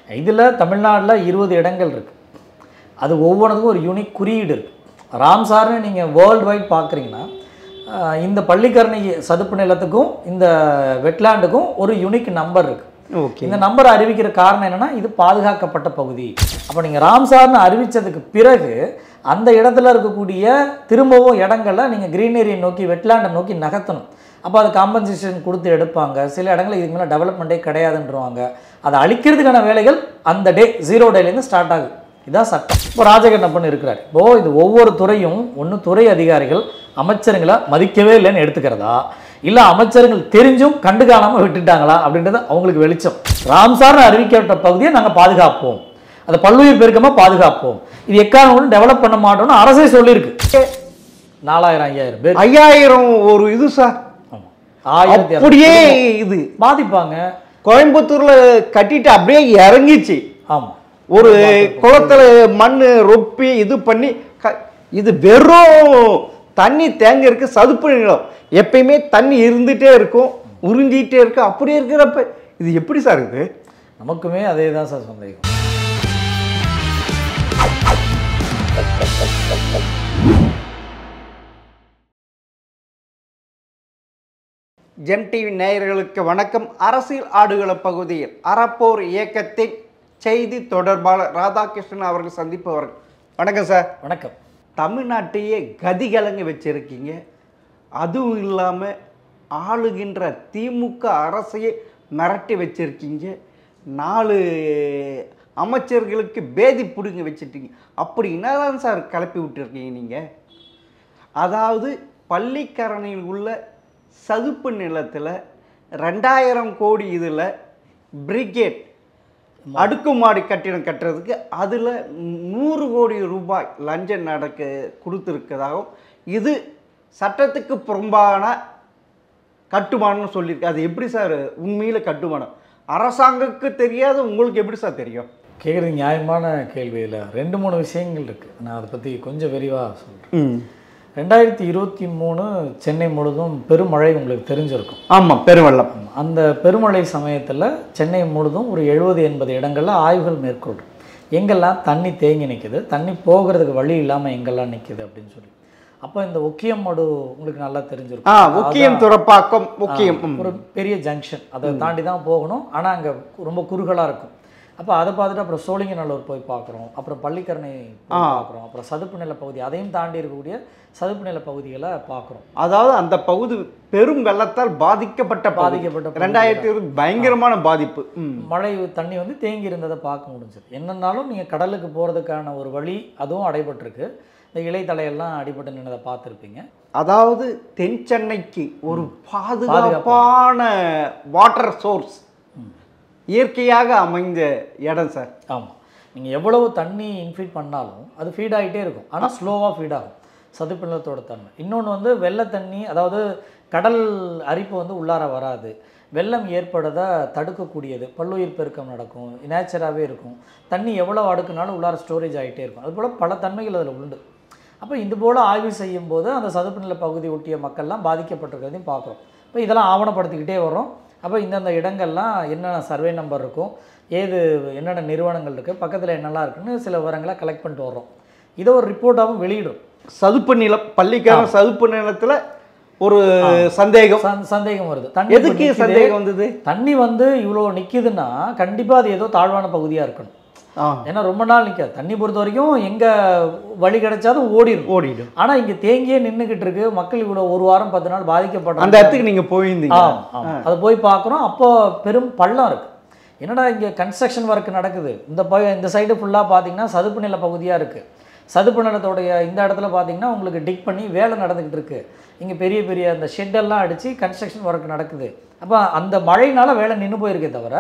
இதில் தமிழ்நாட்டில் 20 இடங்கள் இருக்குது. அது ஒவ்வொன்றுக்கும் ஒரு யூனிக் குறியீடு இருக்குது. ராம்சார்னு நீங்கள் வேர்ல்டு வைட் பார்க்குறீங்கன்னா இந்த பள்ளிக்கரணை சதுப்பு நிலத்துக்கும் இந்த வெட்லாண்டுக்கும் ஒரு யூனிக் நம்பர் இருக்குது. இந்த நம்பரை அறிவிக்கிற காரணம் என்னென்னா இது பாதுகாக்கப்பட்ட பகுதி. அப்போ நீங்கள் ராம்சார்னு அறிவித்ததுக்கு பிறகு அந்த இடத்துல இருக்கக்கூடிய திரும்பவும் இடங்களை நீங்கள் க்ரீனரியை நோக்கி வெட்லாண்டை நோக்கி நகர்த்தணும். அப்போ அது காம்பன்சேஷன் கொடுத்து எடுப்பாங்க. சில இடங்களில் இதுக்கு மேலே டெவலப்மெண்ட்டே கிடையாதுன்றவாங்க. அதை அழிக்கிறதுக்கான வேலைகள் அந்த டே 0 டேலேருந்து ஸ்டார்ட் ஆகுது. இதான் சட்டம். இப்போ ராஜகண்ணப்பன் இருக்கிறார். இப்போது இது ஒவ்வொரு துறையும் ஒன்று துறை அதிகாரிகள் அமைச்சருங்களை மதிக்கவே இல்லைன்னு எடுத்துக்கிறதா, இல்லை அமைச்சர்கள் தெரிஞ்சும் கண்டுகாணாமல் விட்டுட்டாங்களா அப்படின்றது அவங்களுக்கு வெளிச்சம். ராம்சார்னு அறிவிக்கப்பட்ட பகுதியை நாங்கள் பாதுகாப்போம், அதை பல்லுயிர் பெருக்கமாக பாதுகாப்போம், இது எக்காரணம் டெவலப் பண்ண மாட்டோம்னு அரசே சொல்லியிருக்கு. 4000 5000 பேர் 5000 ஒரு இது சார். அப்படியே இது பாதிப்பாங்க. கோயம்புத்தூர்ல கட்டிட்டு அப்படியே இறங்கிச்சு. ஆமாம், ஒரு குளத்துல மண் ரொப்பி இது பண்ணி இது வெறும் தண்ணி தேங்க இருக்கு. சதுப்பு நிலம் எப்பயுமே தண்ணி இருந்துட்டே இருக்கும், உறிஞ்சிட்டே இருக்கு. அப்படியே இருக்கிறப்ப இது எப்படி சார் இது? நமக்குமே அதே தான் சார் சந்தேகம். ஜெம் டிவி நேயர்களுக்கு வணக்கம். அரசியல் ஆடுகள பகுதியில் அறப்போர் இயக்கத்தின் செய்தி தொடர்பாளர் ராதாகிருஷ்ணன் அவர்கள் சந்திப்பவர்கள். வணக்கம் சார். வணக்கம். தமிழ்நாட்டையே கதிகலங்க வச்சிருக்கீங்க. அதுவும் இல்லாமல் ஆளுகின்ற திமுக அரசையே மிரட்டி வச்சிருக்கீங்க. 4 அமைச்சர்களுக்கு பேதி பிடுங்க வச்சுட்டீங்க. அப்படி என்னதான் சார் கிளப்பி விட்டுருக்கீங்க நீங்கள்? அதாவது பள்ளிக்கரணையில் உள்ள சதுப்பு நிலத்தில் 2000 கோடி இதில் பிரிகேட் அடுக்குமாடி கட்டிடம் கட்டுறதுக்கு அதில் 100 கோடி ரூபாய் லஞ்சம் கொடுத்துருக்கதாகவும் இது சட்டத்துக்கு புறம்பான கட்டுமானம்னு சொல்லியிருக்கு. அது எப்படி சார் உண்மையில் கட்டுமானம்? அரசாங்கத்துக்கு தெரியாத உங்களுக்கு எப்படி சார் தெரியும்? கேட்குறது நியாயமான கேள்வியில் 2-3 விஷயங்கள் இருக்குது. நான் அதை பற்றி கொஞ்சம் விரிவாக சொல்கிறேன். 2023 சென்னை முழுதும் பெருமழை உங்களுக்கு தெரிஞ்சிருக்கும். ஆமாம், பெருவெள்ளம். அந்த பெருமழை சமயத்தில் சென்னை முழுதும் ஒரு 70-80 இடங்களில் ஆய்வுகள் மேற்கொள்ளும். எங்கெல்லாம் தண்ணி தேங்கி நிற்குது, தண்ணி போகிறதுக்கு வழி இல்லாமல் எங்கெல்லாம் நிற்குது அப்படின்னு சொல்லி. அப்போ இந்த ஒக்கியமடு உங்களுக்கு நல்லா தெரிஞ்சிருக்கும். ஒக்கியம் துறப்பாக்கம் ஒக்கியம் ஒரு பெரிய ஜங்ஷன், அதை தாண்டி தான் போகணும். ஆனால் அங்கே ரொம்ப குறுகலாக இருக்கும். அப்போ அதை பார்த்துட்டு அப்புறம் சோழிங்கநல்லூர் போய் பார்க்குறோம், அப்புறம் பள்ளிக்கரணை பார்க்குறோம், அப்புறம் சதுப்பு நில பகுதி, அதையும் தாண்டி இருக்கக்கூடிய சதுப்பு நில பகுதிகளை பார்க்குறோம். அதாவது அந்த பகுதி பெரும் வெள்ளத்தால் பாதிக்கப்பட்ட 2020 பயங்கரமான பாதிப்பு. மழை தண்ணி வந்து தேங்கி இருந்ததை பார்க்க முடிஞ்சது. என்னன்னாலும் நீங்கள் கடலுக்கு போகிறதுக்கான ஒரு வழி அதுவும் அடைபட்டிருக்கு. இந்த இலைத்தலையெல்லாம் அடிபட்டு நின்றதை பார்த்துருப்பீங்க. அதாவது தென் சென்னைக்கு ஒரு பாதுகாப்பான வாட்டர் சோர்ஸ் இயற்கையாக அமைந்த இடம் சார். ஆமாம், நீங்கள் எவ்வளவு தண்ணி இன்ஃபீட் பண்ணாலும் அது ஃபீட் ஆகிட்டே இருக்கும். ஆனால் ஸ்லோவாக ஃபீட் ஆகும் சதுப்பு நிலத்தோட தன்மை. இன்னொன்று வந்து வெள்ள தண்ணி, அதாவது கடல் அரிப்பு வந்து உள்ளார வராது, வெள்ளம் ஏற்படுறதை தடுக்கக்கூடியது, பல்லுயிர் பெருக்கம் நடக்கும், நேச்சராகவே இருக்கும். தண்ணி எவ்வளோ அடுக்குனாலும் உள்ளார ஸ்டோரேஜ் ஆகிட்டே இருக்கும். அதுபோல் பல தன்மைகள் அதில் உண்டு. அப்போ இது போல் ஆய்வு செய்யும்போது அந்த சதுப்பு நில பகுதி ஒட்டிய மக்கள்லாம் பாதிக்கப்பட்டிருக்கிறதையும் பார்க்குறோம். இப்போ இதெல்லாம் ஆவணப்படுத்திக்கிட்டே வரோம். அப்போ இந்தந்த இடங்கள்லாம் என்னென்ன சர்வே நம்பர் இருக்கும், என்னென்ன நிறுவனங்கள் இருக்குது, பக்கத்தில் என்னெல்லாம் இருக்குன்னு சில விவரங்களை கலெக்ட் பண்ணிட்டு வர்றோம். இதை ஒரு ரிப்போர்ட்டாகவும் வெளியிடும். சதுப்பு நிலம், பள்ளிக்கான சதுப்பு நிலத்தில் ஒரு சந்தேகம் வருது. எதுக்கு சந்தேகம் வந்தது? தண்ணி வந்து இவ்வளோ நிற்கிதுன்னா கண்டிப்பாக அது ஏதோ தாழ்வான பகுதியாக இருக்கணும். ஏன்னா ரொம்ப நாள் நிற்காது. தண்ணி பொறுத்த வரைக்கும் எங்கே வழி கிடைச்சாலும் ஓடிடும். ஆனால் இங்கே தேங்கியே நின்றுக்கிட்டு இருக்கு. மக்கள் இவ்வளோ 1 வாரம் 10 நாள் பாதிக்கப்பட்ட அந்த இடத்துக்கு நீங்கள் போயிருந்தீங்க. அதை போய் பார்க்குறோம். அப்போ பெரும் பள்ளம் இருக்குது. என்னடா இங்கே கன்ஸ்ட்ரக்ஷன் ஒர்க் நடக்குது. இந்த சைடு ஃபுல்லாக பார்த்தீங்கன்னா சதுப்பு நில பகுதியாக இருக்குது. சதுப்பு நிலத்தோடைய இந்த இடத்துல பார்த்தீங்கன்னா உங்களுக்கு டிக் பண்ணி வேலை நடந்துக்கிட்டு இருக்குது. இங்கே பெரிய பெரிய அந்த ஷெட்டெல்லாம் அடித்து கன்ஸ்ட்ரக்ஷன் ஒர்க் நடக்குது. அப்போ அந்த மழையினால் வேலை நின்று போயிருக்கே தவிர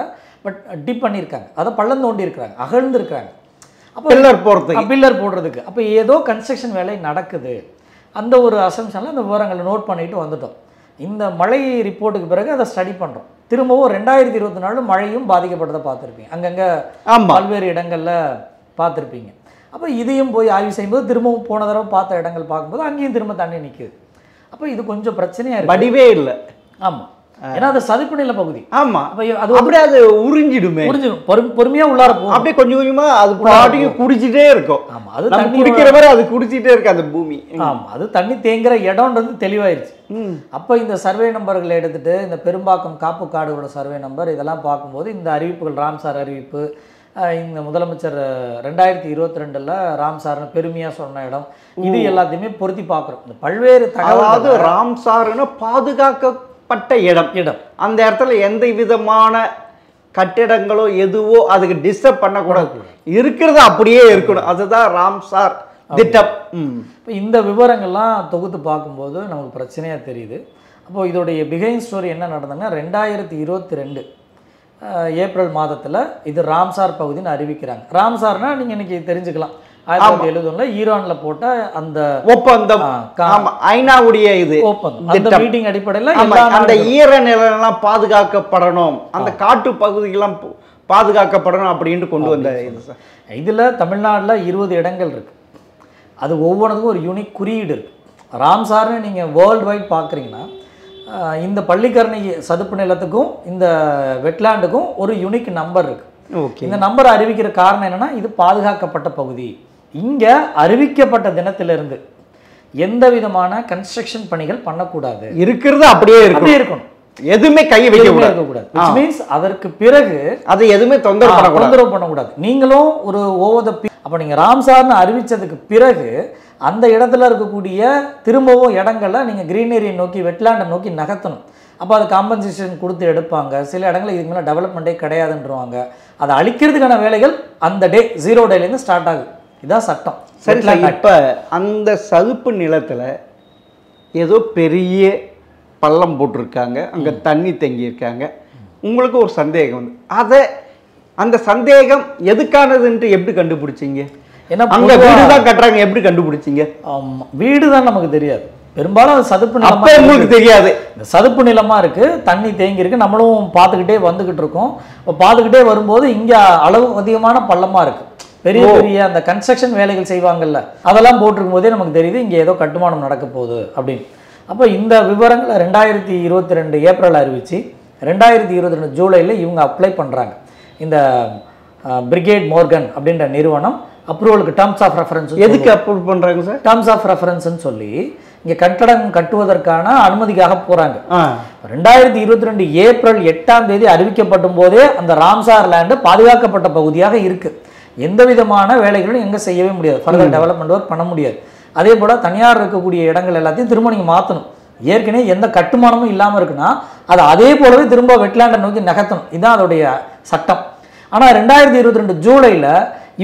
பட் டிப் பண்ணியிருக்காங்க, அதை பள்ளம் தோண்டி இருக்கிறாங்க, அகழ்ந்துருக்காங்க. அப்போ பில்லர் போடுறதுக்கு அப்போ ஏதோ கன்ஸ்ட்ரக்ஷன் வேலை நடக்குது. அந்த ஒரு அசம்ஷனில் அந்த விவரங்களை நோட் பண்ணிட்டு வந்துட்டோம். இந்த மழை ரிப்போர்ட்டுக்கு பிறகு அதை ஸ்டடி பண்ணுறோம். திரும்பவும் 2024 மழையும் பாதிக்கப்பட்டதை பார்த்துருப்பீங்க. அங்கங்கே பல்வேறு இடங்களில் பார்த்துருப்பீங்க. அப்போ இதையும் போய் ஆய்வு செய்யும்போது திரும்பவும் போன தடவை பார்த்த இடங்கள் பார்க்கும்போது அங்கேயும் திரும்ப தண்ணி நிற்குது. அப்போ இது கொஞ்சம் பிரச்சனையாக இருக்குது. வடிவே இல்லை. ஆமாம், ஏன்னா அது சதுப்பு நில பகுதி. ஆமா, அப்ப அது அப்படியே அது உறிஞ்சிடுமே, பொறுமையா உள்ளார போகும், அப்படியே கொஞ்சம் கொஞ்சமா அது பாட்டுக்கு குடிச்சிட்டே இருக்கும். ஆமா, அது நம்ம குடிக்கிற வரை அது குடிச்சிட்டே இருக்கு அந்த பூமி. ஆமா, அது தண்ணி தேங்குற இடம்ன்றது தெளிவாயிருச்சு. அப்போ இந்த சர்வே நம்பர்களை எடுத்துட்டு இந்த பெரும்பாக்கம் காப்பு காடுகளோட சர்வே நம்பர் இதெல்லாம் பார்க்கும்போது இந்த அறிவிப்புகள், ராம்சார் அறிவிப்பு, இந்த முதலமைச்சர் 2022 ராம்சார்னு பெருமையா சொன்ன இடம், இது எல்லாத்தையுமே பொருத்தி பார்க்குறோம். இந்த பல்வேறு அதாவது ராம்சார்னு பாதுகாக்கப்பட்ட இடம், அந்த இடத்துல எந்த விதமான கட்டிடங்களோ எதுவோ அதுக்கு டிஸ்டர்ப் பண்ணக்கூடாது, இருக்கிறது அப்படியே இருக்கணும், அதுதான் ராம்சார் திட்டம். இந்த விவரங்கள்லாம் தொகுத்து பார்க்கும்போது நமக்கு பிரச்சனையா தெரியுது. அப்போது இதோடைய பிஹைண்ட் ஸ்டோரி என்ன நடந்ததுன்னா 2022 ஏப்ரல் மாதத்தில் இது ராம்சார் பகுதின்னு அறிவிக்கிறாங்க. ராம்சார்னா நீங்கள் இன்னைக்கு தெரிஞ்சுக்கலாம், 1971 ஈரானில் போட்ட அந்த ஒப்பந்தம், ஐநாவுடைய இது ஒப்பந்தம், அந்த மீட்டிங் அடிப்படையில் அந்த ஈர நிலம் பாதுகாக்கப்படணும், அந்த காட்டு பகுதிகள்லாம் பாதுகாக்கப்படணும் அப்படின்னு கொண்டு வந்த இது சார். இதில் தமிழ்நாட்டில் 20 இடங்கள் இருக்குது. அது ஒவ்வொன்றுக்கும் ஒரு யூனிக் குறியீடு இருக்குது. ராம்சார்னு நீங்கள் வேர்ல்டு வைட் பார்க்குறீங்கன்னா இந்த பள்ளிக்கரணை சதுப்பு நிலத்துக்கும் இந்த வெட்லாண்டுக்கும் ஒரு யூனிக் நம்பர் இருக்குது. இந்த நம்பர் அறிவிக்கிற காரணம் என்னென்னா இது பாதுகாக்கப்பட்ட பகுதி. இங்கே அறிவிக்கப்பட்ட தினத்திலிருந்து எந்த விதமான கன்ஸ்ட்ரக்ஷன் பணிகள் பண்ணக்கூடாது, இருக்கிறது அப்படியே இருக்கணும், எதுவுமே கையை வைக்கக்கூடாது. which means அதற்கு பிறகு அதை எதுவுமே தொந்தரவு பண்ணக்கூடாது. நீங்களும் ஒரு ஓவர் த அப்போ நீங்கள் ராம்சார்னு அறிவித்ததுக்கு பிறகு அந்த இடத்துல இருக்கக்கூடிய திரும்பவும் இடங்களை நீங்கள் க்ரீனரியை நோக்கி, வெட்லாண்டை நோக்கி நகர்த்தணும். அப்போ அது காம்பன்சேஷன் கொடுத்து எடுப்பாங்க. சில இடங்களில் இதுக்கு மேலே டெவலப்மெண்ட்டே கிடையாதுன்றவாங்க. அதை அழிக்கிறதுக்கான வேலைகள் அந்த 0 டேலேருந்து ஸ்டார்ட் ஆகுது. இதுதான் சட்டம். சரி, இப்போ அந்த சதுப்பு நிலத்தில் ஏதோ பெரிய பள்ளம் போட்டிருக்காங்க, அங்கே தண்ணி தேங்கியிருக்காங்க, உங்களுக்கு ஒரு சந்தேகம் வந்து அதை அந்த சந்தேகம் எதுக்கானதுன்ட்டு எப்படி கண்டுபிடிச்சிங்க? ஏன்னா அங்க வீடு தான் கட்டுறாங்க, எப்படி கண்டுபிடிச்சிங்க? வீடு தான் நமக்கு தெரியாது, பெரும்பாலும் அது சதுப்பு நிலமா உங்களுக்கு தெரியாது. இந்த சதுப்பு நிலமா இருக்கு, தண்ணி தேங்கி இருக்கு, நம்மளும் பார்த்துக்கிட்டே வந்துகிட்டு இருக்கோம். இப்போ பார்த்துக்கிட்டே வரும்போது இங்க அளவு அதிகமான பள்ளமா இருக்கு, பெரிய பெரிய அந்த கன்ஸ்ட்ரக்ஷன் வேலைகள் செய்வாங்கல்ல, அதெல்லாம் போட்டிருக்கும் போதே நமக்கு தெரியுது இங்க ஏதோ கட்டுமானம் நடக்க போகுது அப்படின்னு. அப்போ இந்த விவரங்களை 2022 ஏப்ரல் அறிவிச்சு 2022 ஜூலையில் இவங்க அப்ளை பண்ணுறாங்க. இந்த பிரிகேட் மோர்கன் அப்படின்ற நிறுவனம் அப்ரூவலுக்கு டேர்ம்ஸ் ஆஃப் ரெஃபரன்ஸ். எதுக்கு அப்ரூவ் பண்ணுறாங்க சார்? டேர்ம்ஸ் ஆஃப் ரெஃபரன்ஸ்ன்னு சொல்லி இங்கே கட்டடம் கட்டுவதற்கான அனுமதிக்காக போகிறாங்க. 2022 ஏப்ரல் 8ஆம் தேதி அறிவிக்கப்படும் போதே அந்த ராம்சார் லேண்டு பாதுகாக்கப்பட்ட பகுதியாக இருக்குது. எந்த விதமான வேலைகளும் எங்கே செய்யவே முடியாது, ஃபர்தர் டெவலப்மெண்ட் ஒர்க் பண்ண முடியாது. அதே போல் தனியார் இருக்கக்கூடிய இடங்கள் எல்லாத்தையும் திரும்ப நீங்கள் மாற்றணும். ஏற்கனவே எந்த கட்டுமானமும் இல்லாமல் இருக்குன்னா அது அதே போலவே திரும்ப வெட்லாண்டை நோக்கி நகர்த்தணும். இதுதான் அதோடைய சட்டம். ஆனால் 2022 ஜூலையில்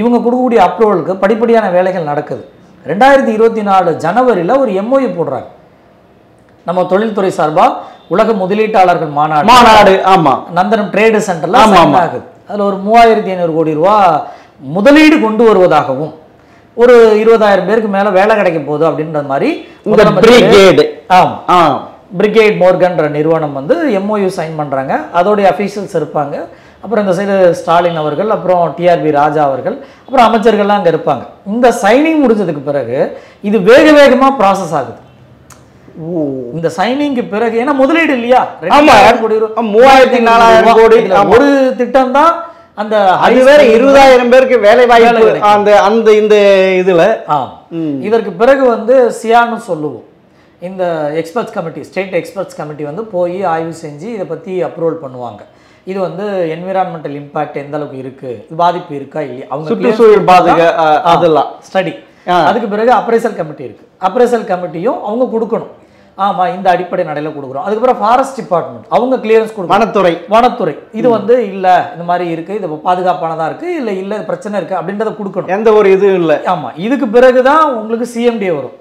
இவங்க கொடுக்கக்கூடிய அப்ரூவலுக்கு படிப்படியான வேலைகள் நடக்குது. 2024 ஜனவரியில் ஒரு MOU போடுறாங்க. நம்ம தொழில்துறை சார்பாக உலக முதலீட்டாளர்கள் மாநாடு நந்தனம் ட்ரேடு சென்டரில் ஆகுது. அதில் ஒரு 3500 கோடி ரூபா முதலீடு கொண்டு வருவதாகவும் ஒரு 20,000 பேருக்கு மேலே வேலை கிடைக்க போகுது அப்படின்ற மாதிரி பிரிகேட் மோர்கன்ற நிறுவனம் வந்து MOU சைன் பண்ணுறாங்க. அதோடைய அஃபீஷியல்ஸ் இருப்பாங்க. அப்புறம் இந்த சைடு ஸ்டாலின் அவர்கள், அப்புறம் TRB ராஜா அவர்கள், அப்புறம் அமைச்சர்கள்லாம் அங்கே இருப்பாங்க. இந்த சைனிங் முடிஞ்சதுக்கு பிறகு இது வேகமாக ப்ராசஸ் ஆகுது. இந்த சைனிங்க்கு பிறகு ஏன்னா முதலீடு இல்லையா, 2000 கோடி, 3400 கோடி ஒரு திட்டம் தான். அந்த அது வேற 20,000 பேருக்கு வேலை வாய்ப்பு அந்த அந்த இந்த இதுல. இதற்கு பிறகு வந்து சியான்னு சொல்லுவோம், இந்த experts committee, state experts committee வந்து போய் ஆய்வு செஞ்சு இதை பற்றி அப்ரூவல் பண்ணுவாங்க. இது வந்து என்விரான்மெண்டல் இம்பாக்ட் எந்த அளவுக்கு இருக்கு, பாதிப்பு இருக்கா இல்லையா, அவங்க சுற்றுச்சூழல் பாதிக்க அதெல்லாம் ஸ்டடி. அதுக்கு பிறகு அப்ரைசல் கமிட்டி இருக்கு. அப்ரைசல் கமிட்டியும் அவங்க கொடுக்கணும், ஆமா இந்த அடிப்படை நடையில் கொடுக்குறோம். அதுக்கப்புறம் ஃபாரஸ்ட் டிபார்ட்மெண்ட் அவங்க கிளியரன்ஸ் கொடுக்கணும். வனத்துறை இது வந்து இல்லை இந்த மாதிரி இருக்கு, இது பாதுகாப்பானதாக இருக்கு, இல்லை இல்லை பிரச்சனை இருக்கு அப்படின்றத கொடுக்கணும். எந்த ஒரு இதுவும் இல்லை. ஆமா, இதுக்கு பிறகுதான் உங்களுக்கு CMDA வரும்.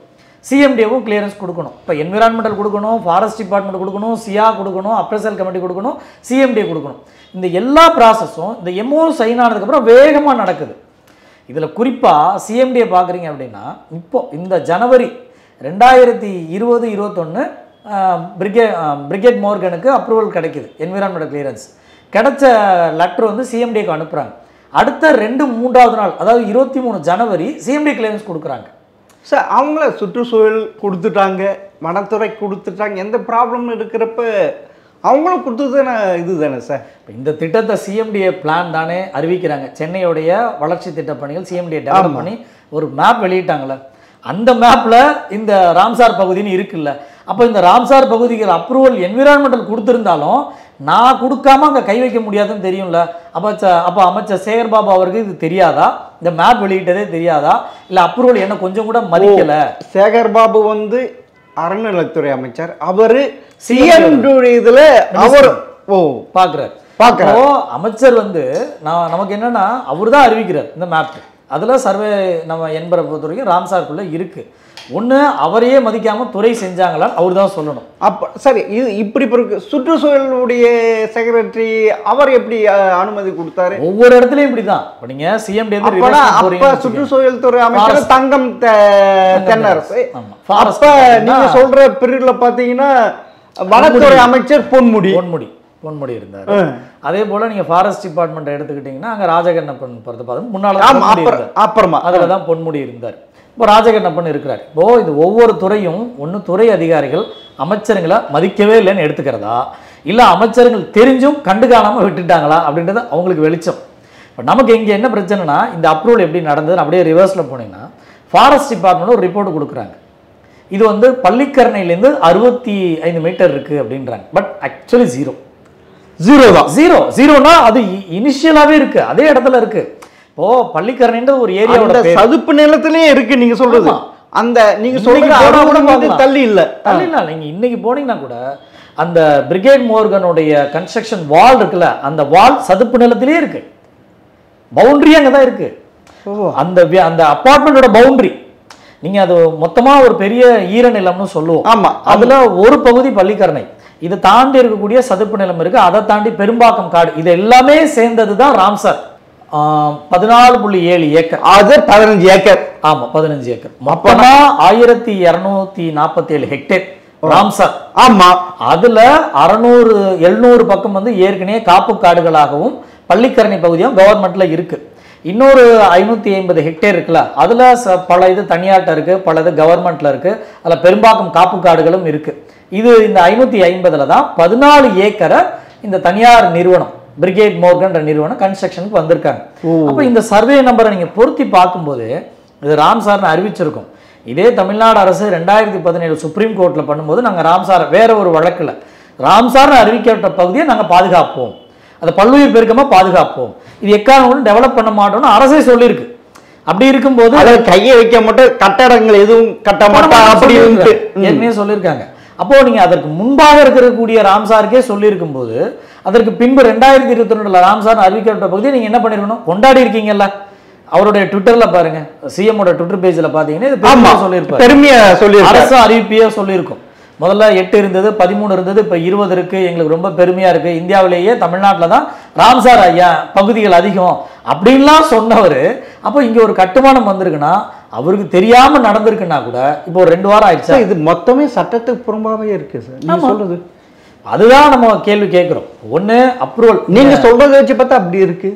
CMDAவும் கிளியரன்ஸ் கொடுக்கணும். இப்போ என்விரான்மெண்டல் கொடுக்கணும், ஃபாரஸ்ட் டிபார்ட்மெண்ட் கொடுக்கணும், சியா கொடுக்கணும், அப்ரைசல் கமிட்டி கொடுக்கணும், CMDA கொடுக்கணும். இந்த எல்லா ப்ராசஸும் இந்த MOU சைன் ஆனதுக்கப்புறம் வேகமாக நடக்குது. இதில் குறிப்பாக CMDA பார்க்குறீங்க அப்படின்னா இப்போ இந்த ஜனவரி 2020-21 பிரிகேட் மோர்கனுக்கு அப்ரூவல் கிடைக்குது, என்விரான்மெண்டல் கிளியரன்ஸ் கிடைச்ச லெட்டர் வந்து CMDAக்கு அனுப்புகிறாங்க. அடுத்த 2-3வது நாள், அதாவது 23 ஜனவரி CMDA கிளியரன்ஸ் கொடுக்குறாங்க. சார் அவங்கள சுற்றுச்சூழல் கொடுத்துட்டாங்க, வனத்துறை கொடுத்துட்டாங்க, எந்த ப்ராப்ளம் இருக்கிறப்ப அவங்களும் கொடுத்தது இது தானே சார். இந்த திட்டத்தை சிஎம்டிஏ பிளான் தானே அறிவிக்கிறாங்க. சென்னையுடைய வளர்ச்சி திட்ட பணிகள் சிஎம்டிஏ டெவலப் பண்ணி ஒரு மேப் வெளியிட்டாங்களே, அந்த மேப்பில் இந்த ராம்சார் பகுதின்னு இருக்குல்ல. அப்போ இந்த ராம்சார் பகுதிகள் அப்ரூவல் என்விரான்மெண்டல் கொடுத்துருந்தாலும் நான் கொடுக்காம அங்கே கை வைக்க முடியாதுன்னு தெரியும்ல. அப்போ அமைச்சர் சேகர் பாபு அவருக்கு இது தெரியாதா? இந்த மேப் வெளியிட்டதே தெரியாதா? இல்லை அப்ரூவல் என்ன கொஞ்சம் கூட மதிக்கல? சேகர் பாபு வந்து அறநிலைத்துறை அமைச்சர், அவரு சிஎம் இதுல அவர் பார்க்குறாரு. அமைச்சர் வந்து நமக்கு என்னன்னா அவர் தான் அறிவிக்கிறார் இந்த மேப். அதில் சர்வே நம்ம என்பரை பொறுத்த வரைக்கும் ராம்சார்க்குள்ளே இருக்குது. ஒன்று அவரையே மதிக்காமல் துறை செஞ்சாங்களான்னு அவர் தான் சொல்லணும். அப்போ சரி, இது இப்படி இருக்கு. சுற்றுச்சூழலுடைய செக்ரட்டரி அவர் எப்படி அனுமதி கொடுத்தாரு? ஒவ்வொரு இடத்துலையும் இப்படி தான். இப்போ நீங்கள் சிஎம்டி சுற்றுச்சூழல் துறை அமைச்சர் தங்கம் தென்னரசு. அப்போ நீங்கள் சொல்கிற பிரிவில் பார்த்தீங்கன்னா வனத்துறை அமைச்சர் பொன்முடி இருந்தார். அதே போல நீங்க ஃபாரஸ்ட் டிபார்ட்மெண்ட் எடுத்துக்கிட்டீங்கன்னா அங்க ராஜகண்ணப்பன் பொறுத்த முன்னால அப்புறமா அதுல தான் பொன்முடி இருந்தார். இப்போ ராஜகண்ணப்பன் இருக்கிறார். இப்போ இது ஒவ்வொரு துறையும் ஒன்று துறை அதிகாரிகள் அமைச்சருங்களை மதிக்கவே இல்லைன்னு எடுத்துக்கிறதா, இல்லை அமைச்சர்கள் தெரிஞ்சும் கண்டுகாணாமல் விட்டுட்டாங்களா அப்படின்றது அவங்களுக்கு வெளிச்சம். இப்போ நமக்கு இங்கே என்ன பிரச்சனைனா, இந்த அப்ரூவல் எப்படி நடந்ததுன்னு அப்படியே ரிவர்ஸில் போனீங்கன்னா ஃபாரஸ்ட் டிபார்ட்மெண்ட் ஒரு ரிப்போர்ட் கொடுக்குறாங்க. இது வந்து பள்ளிக்கரணையிலேருந்து 65 மீட்டர் இருக்குது அப்படின்றாங்க. பட் ஆக்சுவலி ஜீரோனா அது இனிஷியலாகவே இருக்குது, அதே இடத்துல இருக்குது. இப்போ பள்ளிக்கரணைன்ற ஒரு ஏரியாவோட சதுப்பு நிலத்திலே இருக்கு. நீங்க சொல்றது அந்த நீங்க சொல்றது தள்ளி இல்ல நீங்க இன்னைக்கு போனீங்கன்னா கூட அந்த பிரிகேட் மோர்கனுடைய கன்ஸ்ட்ரக்ஷன் வால் இருக்குல்ல, அந்த வால் சதுப்பு நிலத்திலே இருக்கு. பவுண்டரி அங்கதான் இருக்கு. அந்த அபார்ட்மெண்டோட பவுண்டரி நீங்க அது மொத்தமா ஒரு பெரிய ஈரநிலம்னு சொல்லுவோம். ஆமா, அதுல ஒரு பகுதி பள்ளிக்கரணை, இதை தாண்டி இருக்கக்கூடிய சதுப்பு நிலம் இருக்கு, அதை தாண்டி பெரும்பாக்கம் காடு, இது எல்லாமே சேர்ந்ததுதான் ராம்சார். 14.7 ஏக்கர், அது 15 ஏக்கர். ஆமா 15 ஏக்கர். மொத்தமா 1247 ஹெக்டேர் ராம்சார். ஆமா, அதுல 600-700 பக்கம் வந்து ஏற்கனவே காப்பு காடுகளாகவும் பள்ளிக்கரணை பகுதியும் கவர்மெண்ட்ல இருக்கு. இன்னொரு 550 ஹெக்டேர் இருக்குல்ல, அதுல பல இது தனியார்ட்ட இருக்கு, பல இது கவர்மெண்ட்ல இருக்கு. அதுல பெரும்பாக்கம் காப்பு காடுகளும் இருக்கு. இது இந்த 550 தான் 14 ஏக்கரை இந்த தனியார் நிறுவனம் பிரிகேட் மோர்கன் நிறுவனம் கன்ஸ்ட்ரக்ஷனுக்கு வந்திருக்காங்க. அப்போ இந்த சர்வே நம்பரை நீங்க பொருத்தி பார்க்கும்போது இது ராம்சார்னு அறிவிச்சிருக்கும். இதே தமிழ்நாடு அரசு 2017 சுப்ரீம் கோர்ட்ல பண்ணும்போது நாங்கள் ராம்சார் வேற ஒரு வழக்கில் ராம்சார்னு அறிவிக்கப்பட்ட பகுதியை நாங்கள் பாதுகாப்போம், அதை பல்லுயிர் பெருக்கமா பாதுகாப்போம், இது எக்காரணங்களும் டெவலப் பண்ண மாட்டோம்னு அரசே சொல்லியிருக்கு. அப்படி இருக்கும்போது அதை கையை வைக்க மட்டும் கட்டடங்கள் எதுவும் கட்ட மாட்டோம் அப்படி ஏற்கனவே சொல்லியிருக்காங்க. அப்போ நீங்க அதற்கு முன்பாக இருக்கக்கூடிய ராம்சாருக்கே சொல்லியிருக்கும் போது அதற்கு பின்பு 2022 ராம்சார் அறிவிக்கப்பட்ட பகுதியை நீங்க என்ன பண்ணிருக்கணும், கொண்டாடி இருக்கீங்கல்ல. அவருடைய ட்விட்டர்ல பாருங்க, சிஎம் ட்விட்டர் பேஜ்ல பாத்தீங்கன்னா இது சொல்லியிருப்பாரு, பெருமையா சொல்லி அரசு அறிவிப்பையே சொல்லியிருக்கும். முதல்ல 8 இருந்தது, 13 இருந்தது, இப்ப 20 இருக்கு, எங்களுக்கு ரொம்ப பெருமையா இருக்கு, இந்தியாவிலேயே தமிழ்நாட்டில் தான் ராம்சார் ஐயா பகுதிகள் அதிகம் அப்படின்லாம் சொன்னவர். அப்போ இங்க ஒரு கட்டுமானம் வந்திருக்குன்னா அவருக்கு தெரியாம நடந்திருக்குன்னா கூட இப்போ ஒரு 2 வாரம் ஆயிடுச்சு. இது மொத்தமே சட்டத்துக்கு புறம்பாவே இருக்கு சார் நீங்க சொல்றது. அதுதான் நம்ம கேள்வி கேட்கிறோம். ஒண்ணு அப்ரூவல், நீங்க சொல்றதை வச்சு பார்த்தா அப்படி இருக்கு.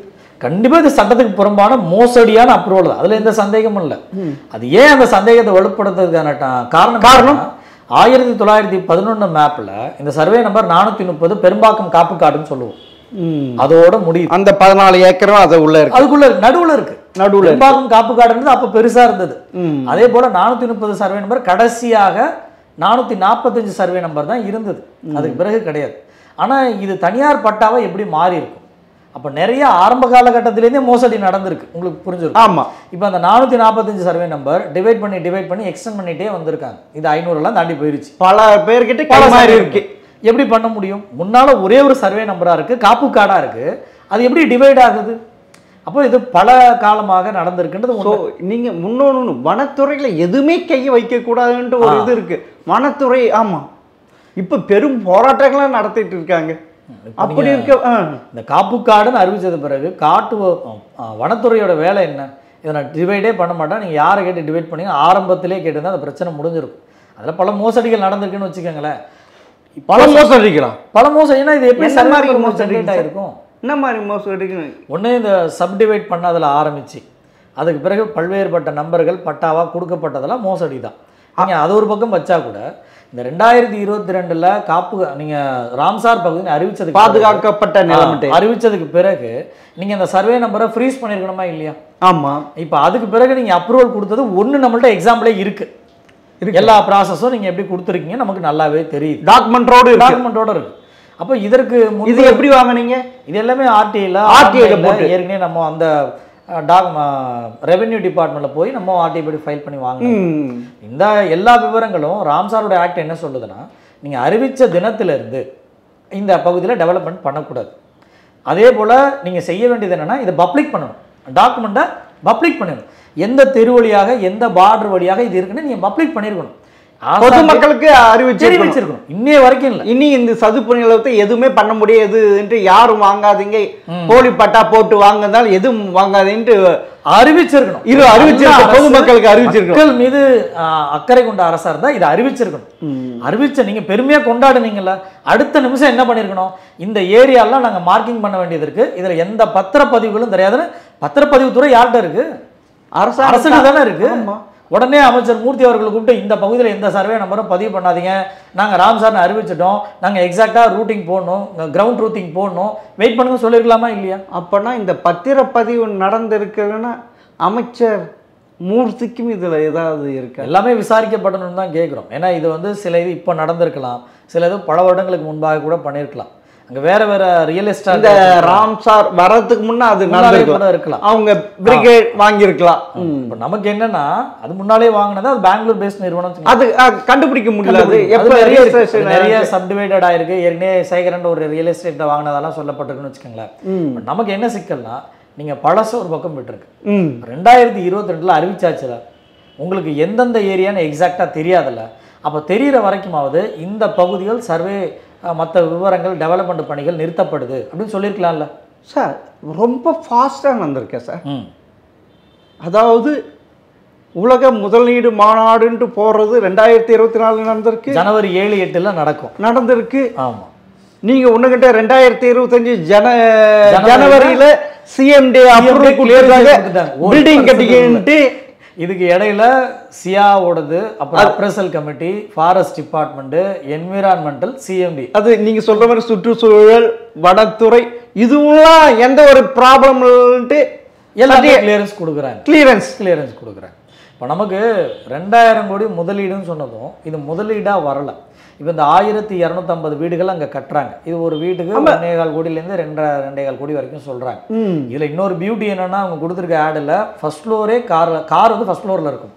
கண்டிப்பா இது சட்டத்துக்கு புறம்பான மோசடியான அப்ரூவல் தான், அதுல எந்த சந்தேகமும் இல்லை. அது ஏன் அந்த சந்தேகத்தை வலுப்படுத்துறதுக்கான காரணம் 1911 மேப்ல இந்த சர்வே நம்பர் 430 பெரும்பாக்கம் காப்பு காடுன்னு சொல்லுவோம். அதோட முடியும். அந்த 14 ஏக்கரும் அது உள்ள இருக்கு, அதுக்குள்ள நடுவுல இருக்கு. பெரும்பாக்கம் காப்பு காடுன்றது அப்ப பெருசா இருந்தது. அதே போல 430 சர்வே நம்பர் கடைசியாக 445 சர்வே நம்பர் தான் இருந்தது, அதுக்கு பிறகு கிடையாது. ஆனா இது தனியார் பட்டாவை எப்படி மாறி இருக்கும்? அப்ப நிறைய ஆரம்ப காலகட்டத்திலேருந்தே மோசடி நடந்திருக்கு, உங்களுக்கு புரிஞ்சிருக்கும். ஆமா, இப்போ அந்த 445 சர்வே நம்பர் டிவைட் பண்ணி எக்ஸ்டெண்ட் பண்ணிட்டே வந்திருக்காங்க. இது 500 தாண்டி போயிருச்சு. பல பேர்கிட்ட பல மாதிரி இருக்கு. எப்படி பண்ண முடியும்? முன்னால ஒரே ஒரு சர்வே நம்பரா இருக்கு, காப்பு காடா இருக்கு, அது எப்படி டிவைட் ஆகுது? அப்போ இது பல காலமாக நடந்திருக்குன்றது. நீங்க முன்னொன்னு வனத்துறையில எதுவுமே கையை வைக்க கூடாதுன்ட்டு ஒரு இது இருக்கு வனத்துறை. ஆமா, இப்ப பெரும் போராட்டங்கள்லாம் நடத்திட்டு இருக்காங்க. அப்படி இருக்க இந்த காப்பு காடுன்னு அறிவிச்சது பிறகு வனத்துறையோட வேலை என்ன? இதை நான் டிவைடே பண்ண மாட்டேன், நீங்கள் யாரை கேட்டு டிவைட் பண்ணீங்க ஆரம்பத்திலே கேட்டிருந்தா அந்த பிரச்சனை முடிஞ்சிருக்கும். அதில் பல மோசடிகள் நடந்திருக்குன்னு வச்சுக்கோங்களேன். பல மோசடி. ஏன்னா இது எப்படி மோசடி ஆயிருக்கும்? என்ன மாதிரி மோசடி? ஒன்று இந்த சப்டிவைட் பண்ண அதில் ஆரம்பிச்சு அதுக்கு பிறகு பல்வேறுபட்ட நம்பர்கள் பட்டாவாக கொடுக்கப்பட்டதெல்லாம் மோசடி தான். நீங்கள் அது ஒரு பக்கம் வச்சா கூட இந்த 2022 காப்பு நீங்கள் ராம்சார் பகுதியை அறிவிச்சதுக்கு பாதுகாக்கப்பட்ட நிலைமை அறிவிச்சதுக்கு பிறகு நீங்கள் அந்த சர்வே நம்பரை ஃப்ரீஸ் பண்ணியிருக்கணுமா இல்லையா? ஆமாம். இப்போ அதுக்கு பிறகு நீங்கள் அப்ரூவல் கொடுத்தது ஒன்று நம்மள்ட்ட எக்ஸாம்பிளே இருக்குது. எல்லா ப்ராசஸும் நீங்கள் எப்படி கொடுத்துருக்கீங்க நமக்கு நல்லாவே தெரியுது. டாக்குமெண்ட்டோடு இருக்கு. அப்போ இதற்கு இது எப்படி வாங்கினீங்க? இது எல்லாமே ஆர்டிஐல போட்டு ஏற்கனவே நம்ம அந்த ரெவென்யூ டிபார்ட்மெண்ட்டில் போய் நம்ம ஆர்டிஐ படி ஃபைல் பண்ணி வாங்கணும். இந்த எல்லா விவரங்களும் ராம்சாரோட ஆக்ட் என்ன சொல்லுதுன்னா, நீங்கள் அறிவித்த தினத்திலிருந்து இந்த பகுதியில் டெவலப்மெண்ட் பண்ணக்கூடாது. அதே போல் நீங்கள் செய்ய வேண்டியது என்னென்னா இதை பப்ளிக் பண்ணணும், டாக்குமெண்ட்டை பப்ளிக் பண்ணிடணும். எந்த தெரு வழியாக எந்த பார்டர் வழியாக இது இருக்குன்னு நீங்கள் பப்ளிக் பண்ணியிருக்கணும், பொதுமக்களுக்கு அறிவிச்சிருக்கணும். இன்னைய வரைக்கும் இல்லை. இனி இந்த சதுப்பு நிலத்தை எதுவுமே பண்ண முடியாது என்று யாரும் வாங்காதீங்க, போலி பட்டா போட்டு வாங்கினாலும் எதுவும் வாங்காதீங்கன்னு அறிவிச்சிருக்கணும். இது அறிவிச்சிருக்கணும், பொதுமக்களுக்கு அறிவிச்சிருக்கணும். மக்கள் மீது அக்கறை கொண்ட அரசா இருந்தா இதை அறிவிச்சிருக்கணும். அறிவிச்ச நீங்க பெருமையா கொண்டாடுனீங்கல்ல, அடுத்த நிமிஷம் என்ன பண்ணிருக்கணும், இந்த ஏரியாலாம் நாங்க மார்க்கிங் பண்ண வேண்டியது இருக்கு, இதுல எந்த பத்திரப்பதிவுகளும் தெரியாதுன்னு. பத்திரப்பதிவுத்துறை யார்கிட்ட இருக்கு? அரசுக்கு தானே இருக்கு. உடனே அமைச்சர் மூர்த்தி அவர்களை கூப்பிட்டு இந்த பகுதியில் எந்த சர்வே நம்பரும் பதிவு பண்ணாதீங்க, நாங்கள் ராம்சார்னு அறிவிச்சிட்டோம், நாங்கள் எக்ஸாக்டாக ரூட்டிங் போடணும், கிரவுண்ட் ரூட்டிங் போடணும், வெயிட் பண்ணுங்க சொல்லியிருக்கலாமா இல்லையா? அப்போனா இந்த பத்திரப்பதிவு நடந்திருக்குன்னா அமைச்சர் மூர்த்திக்கும் இதில் ஏதாவது இருக்கு? எல்லாமே விசாரிக்கப்படணும்னு தான் கேட்குறோம். ஏன்னா இது வந்து சில இது இப்போ நடந்திருக்கலாம், சில இது பல வருடங்களுக்கு முன்பாக கூட பண்ணியிருக்கலாம். அங்கே வேற வேற ரியல் எஸ்டேட் இந்த ராம்சார் வரதுக்கு முன்னே அது கூட இருக்கலாம், அவங்க பிரிகேட் வாங்கியிருக்கலாம். இப்போ நமக்கு என்னன்னா அது முன்னாலே வாங்கினது அது பெங்களூர் பேஸ்ட் நிறுவனம், அது கண்டுபிடிக்க முடியல. நிறைய சப்டிவைடட் ஆயிருக்கு. ஏற்கனவே சேகரன் ஒரு ரியல் எஸ்டேட்டை வாங்கினதெல்லாம் சொல்லப்பட்டிருக்குன்னு வச்சுக்கோங்களேன். நமக்கு என்ன சிக்கல்னா, நீங்கள் பழச ஒரு பக்கம் விட்டுருக்கு, 2022 அறிவிச்சாச்சுல, உங்களுக்கு எந்தெந்த ஏரியான்னு எக்ஸாக்டாக தெரியாதுல்ல. அப்போ தெரிகிற வரைக்குமாவது இந்த பகுதிகள் சர்வே மற்ற விவரங்கள் டெவலப்மெண்ட் பணிகள் நிறுத்தப்படுது அப்படின்னு சொல்லியிருக்கலாம்ல சார். ரொம்ப ஃபாஸ்ட்டாக வந்திருக்கேன் சார். அதாவது உலக முதலீடு மாநாடுன்ட்டு போகிறது 2024 நடந்திருக்கு, ஜனவரி 7-8 நடந்திருக்கு. ஆமாம். நீங்கள் ஒன்றுகிட்ட 2025 ஜனவரியில் சிஎம்டி பில்டிங் கட்டிக்கிட்டு, இதுக்கு இடையில சியாவோடது, அப்புறம் appraisal committee, forest department, environmental, CMD, அது நீங்க சொல்ற மாதிரி சுற்றுச்சூழல், வனத்துறை, இதுவெல்லாம் எந்த ஒரு ப்ராப்ளம் எல்லாத்தையும் கிளியரன்ஸ் கொடுக்குறாங்க. கிளியரன்ஸ் கொடுக்குறாங்க. இப்போ நமக்கு 2000 கோடி முதலீடுன்னு சொன்னதும் இது முதலீடாக வரல. இப்போ இந்த 1250 வீடுகள் அங்கே கட்டுறாங்க. இது ஒரு வீட்டுக்கு 1.25 கோடியிலேருந்து 2.5 கோடி வரைக்கும் சொல்கிறாங்க. இதில் இன்னொரு பியூட்டி என்னென்னா, அவங்க கொடுத்துருக்க ஆடில் ஃபர்ஸ்ட் ஃப்ளோரே கார் வந்து ஃபர்ஸ்ட் ஃப்ளோரில் இருக்கும்.